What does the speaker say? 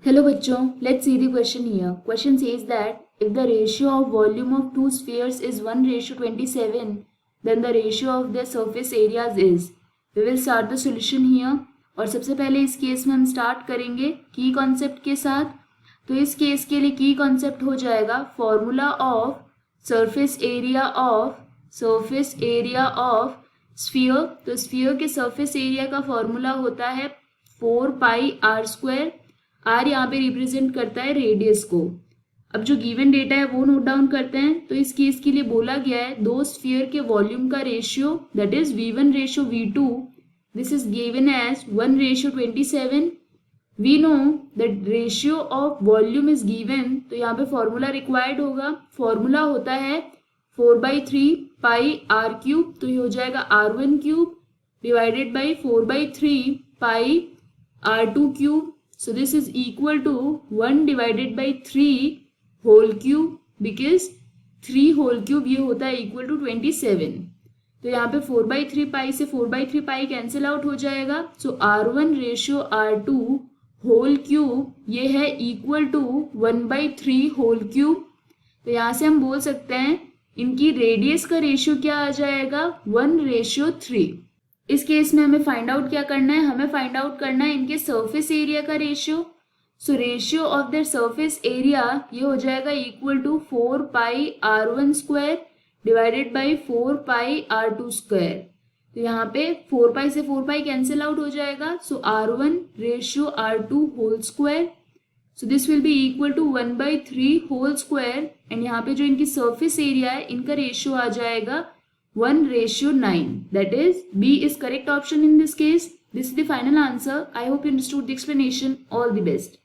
Hello बच्चों, let's see the question here. Question says that if the ratio of volume of two spheres is 1:27, then the ratio of their surface areas is. We will start the solution here. और सबसे पहले इस case में हम start करेंगे की concept के साथ. तो इस केस के लिए की कॉन्सेप्ट हो जाएगा formula of surface area of sphere. तो स्फीयर के सरफेस एरिया का फॉर्मूला होता है 4πr². आर यहाँ पे रिप्रेजेंट करता है रेडियस को. अब जो गिवन डेटा है वो नोट डाउन करते हैं. तो इस केस के लिए बोला गया है दो स्फीयर के वॉल्यूम का ratio that is V1:V2. This is given as 1:27. We know that ratio of volume is given. तो यहाँ पे फॉर्मूला रिक्वायर्ड होगा. फॉर्मूला होता है 4/3πr³. तो ये हो जाएगा r1³ divided by 4/3πr2³. So this is equal to 1 divided by 3 whole cube because 3 whole cube ये होता है equal to 27. तो यहाँ पे 4/3π से 4/3π कैंसिल आउट हो जाएगा. So r1 ratio r2 whole cube ये है equal to 1/3 होल क्यूब. तो यहाँ से हम बोल सकते हैं इनकी रेडियस का रेशियो क्या आ जाएगा 1:3. इस केस में हमें फाइंड आउट क्या करना है, हमें फाइंड आउट करना है इनके सरफेस एरिया का ratio. So ratio of their surface area ये हो जाएगा equal to 4πr1² divided by 4πr2². तो यहाँ पे 4π से 4π कैंसिल आउट हो जाएगा. So r1 ratio r2 whole square. So this will be equal to 1/3 whole square. And यहाँ पे जो इनकी सरफेस एरिया है इनका रेशियो आ जाएगा 1:9. That is B is correct option in this case. This is the final answer. I hope you understood the explanation. All the best.